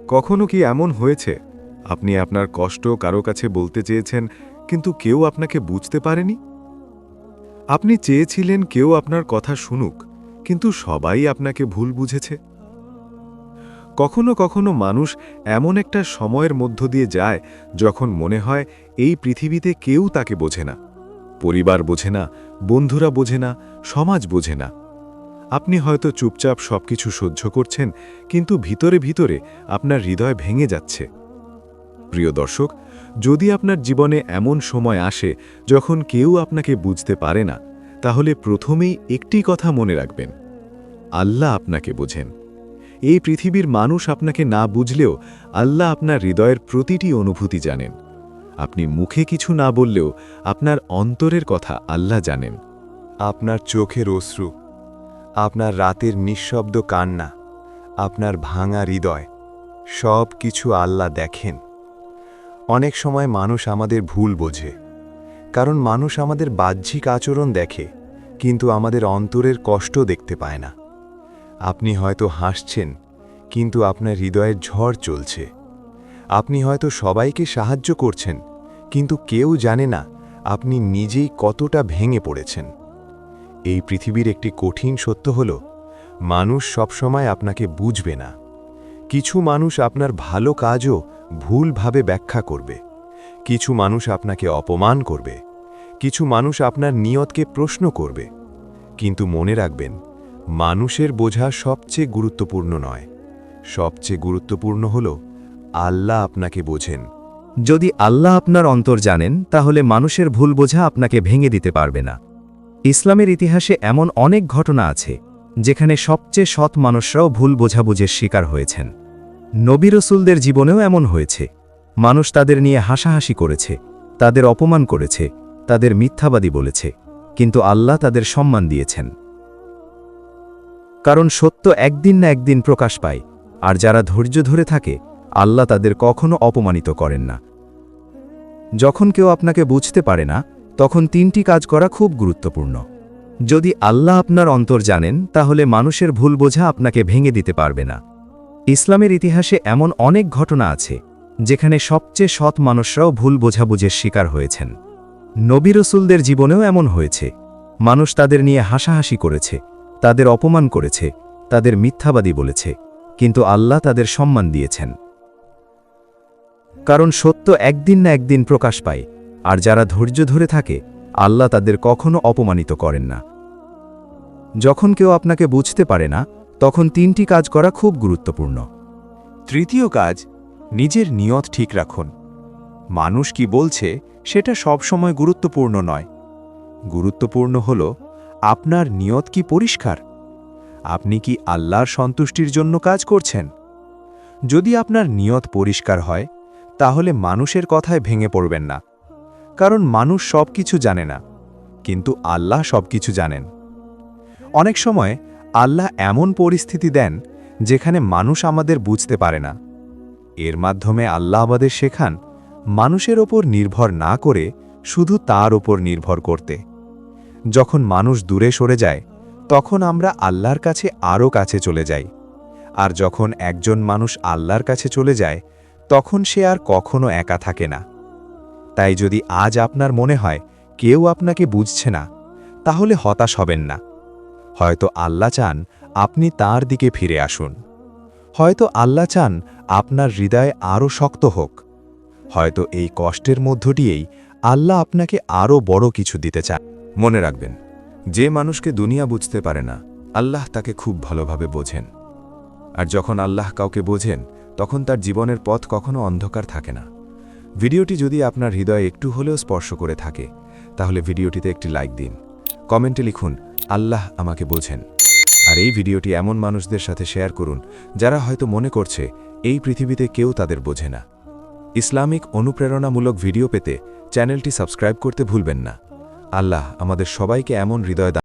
কখনো কি এমন হয়েছে আপনি আপনার কষ্ট কারো কাছে বলতে চেয়েছেন কিন্তু কেউ আপনাকে বুঝতে পারেনি? আপনি চেয়েছিলেন কেউ আপনার কথা শুনুক, কিন্তু সবাই আপনাকে ভুল বুঝেছে। কখনো কখনো মানুষ এমন একটা সময়ের মধ্য দিয়ে যায় যখন মনে হয় এই পৃথিবীতে কেউ তাকে বোঝে না। পরিবার বোঝে না, বন্ধুরা বোঝে না, সমাজ বোঝে না। আপনি হয়তো চুপচাপ সবকিছু সহ্য করছেন, কিন্তু ভিতরে ভিতরে আপনার হৃদয় ভেঙে যাচ্ছে। প্রিয় দর্শক, যদি আপনার জীবনে এমন সময় আসে যখন কেউ আপনাকে বুঝতে পারে না, তাহলে প্রথমেই একটি কথা মনে রাখবেন: আল্লাহ আপনাকে বোঝেন। এই পৃথিবীর মানুষ আপনাকে না বুঝলেও আল্লাহ আপনার হৃদয়ের প্রতিটি অনুভূতি জানেন। আপনি মুখে কিছু না বললেও আপনার অন্তরের কথা আল্লাহ জানেন। আপনার চোখের অশ্রু, আপনার রাতের নিঃশব্দ কান্না, আপনার ভাঙা হৃদয়, সব কিছু আল্লাহ দেখেন। অনেক সময় মানুষ আমাদের ভুল বোঝে, কারণ মানুষ আমাদের বাহ্যিক আচরণ দেখে, কিন্তু আমাদের অন্তরের কষ্ট দেখতে পায় না। আপনি হয়তো হাসছেন, কিন্তু আপনার হৃদয়ের ঝড় চলছে। আপনি হয়তো সবাইকে সাহায্য করছেন, কিন্তু কেউ জানে না আপনি নিজেই কতটা ভেঙে পড়েছেন। এই পৃথিবীর একটি কঠিন সত্য হল, মানুষ সবসময় আপনাকে বুঝবে না। কিছু মানুষ আপনার ভালো কাজও ভুলভাবে ব্যাখ্যা করবে, কিছু মানুষ আপনাকে অপমান করবে, কিছু মানুষ আপনার নিয়তকে প্রশ্ন করবে। কিন্তু মনে রাখবেন, মানুষের বোঝা সবচেয়ে গুরুত্বপূর্ণ নয়। সবচেয়ে গুরুত্বপূর্ণ হল আল্লাহ আপনাকে বোঝেন। যদি আল্লাহ আপনার অন্তর জানেন, তাহলে মানুষের ভুল বোঝা আপনাকে ভেঙে দিতে পারবে না। ইসলামের ইতিহাসে এমন অনেক ঘটনা আছে যেখানে সবচেয়ে সৎ মানুষরাও ভুল বোঝাবুঝির শিকার হয়েছেন। নবী রাসূলদের জীবনেও এমন হয়েছে। মানুষ তাদের নিয়ে হাসাহাসি করেছে, তাদের অপমান করেছে, তাদের মিথ্যাবাদী বলেছে, কিন্তু আল্লাহ তাদের সম্মান দিয়েছেন। কারণ সত্য একদিন না একদিন প্রকাশ পায়, আর যারা ধৈর্য ধরে থাকে আল্লাহ তাদের কখনো অপমানিত করেন না। যখন কেউ আপনাকে বুঝতে পারে না, তখন তিনটি কাজ করা খুব গুরুত্বপূর্ণ। যদি আল্লাহ আপনার অন্তর জানেন, তাহলে মানুষের ভুল বোঝা আপনাকে ভেঙে দিতে পারবে না। ইসলামের ইতিহাসে এমন অনেক ঘটনা আছে যেখানে সবচেয়ে সৎ মানুষরাও ভুল বোঝাবুঝির শিকার হয়েছেন। নবী রাসূলদের জীবনেও এমন হয়েছে। মানুষ তাদের নিয়ে হাসাহাসি করেছে, তাদের অপমান করেছে, তাদের মিথ্যাবাদী বলেছে, কিন্তু আল্লাহ তাদের সম্মান দিয়েছেন। কারণ সত্য একদিন না একদিন প্রকাশ পায়, আর যারা ধৈর্য ধরে থাকে আল্লাহ তাদের কখনো অপমানিত করেন না। যখন কেউ আপনাকে বুঝতে পারে না, তখন তিনটি কাজ করা খুব গুরুত্বপূর্ণ। তৃতীয় কাজ, নিজের নিয়ত ঠিক রাখুন। মানুষ কি বলছে সেটা সবসময় গুরুত্বপূর্ণ নয়। গুরুত্বপূর্ণ হল আপনার নিয়ত কি পরিষ্কার। আপনি কি আল্লাহর সন্তুষ্টির জন্য কাজ করছেন? যদি আপনার নিয়ত পরিষ্কার হয়, তাহলে মানুষের কথায় ভেঙে পড়বেন না। কারণ মানুষ সব কিছু জানে না, কিন্তু আল্লাহ সব কিছু জানেন। অনেক সময় আল্লাহ এমন পরিস্থিতি দেন যেখানে মানুষ আমাদের বুঝতে পারে না। এর মাধ্যমে আল্লাহ আমাদের শেখান মানুষের ওপর নির্ভর না করে শুধু তার ওপর নির্ভর করতে। যখন মানুষ দূরে সরে যায়, তখন আমরা আল্লাহর কাছে আরও কাছে চলে যাই। আর যখন একজন মানুষ আল্লাহর কাছে চলে যায়, তখন সে আর কখনো একা থাকে না। তাই যদি আজ আপনার মনে হয় কেউ আপনাকে বুঝছে না, তাহলে হতাশ হবেন না। হয়তো আল্লাহ চান আপনি তার দিকে ফিরে আসুন। হয়তো আল্লাহ চান আপনার হৃদয় আরও শক্ত হোক। হয়তো এই কষ্টের মধ্য দিয়েই আল্লাহ আপনাকে আরও বড় কিছু দিতে চান। মনে রাখবেন, যে মানুষকে দুনিয়া বুঝতে পারে না, আল্লাহ তাকে খুব ভালোভাবে বোঝেন। আর যখন আল্লাহ কাউকে বোঝেন, তখন তার জীবনের পথ কখনো অন্ধকার থাকে না। ভিডিওটি যদি আপনার হৃদয়ে একটু হলেও স্পর্শ করে থাকে, তাহলে ভিডিওটিতে একটি লাইক দিন। কমেন্টে লিখুন, আল্লাহ আমাকে বোঝেন। আর এই ভিডিওটি এমন মানুষদের সাথে শেয়ার করুন যারা হয়তো মনে করছে এই পৃথিবীতে কেউ তাদের বোঝে না। ইসলামিক অনুপ্রেরণামূলক ভিডিও পেতে চ্যানেলটি সাবস্ক্রাইব করতে ভুলবেন না। আল্লাহ আমাদের সবাইকে এমন হৃদয়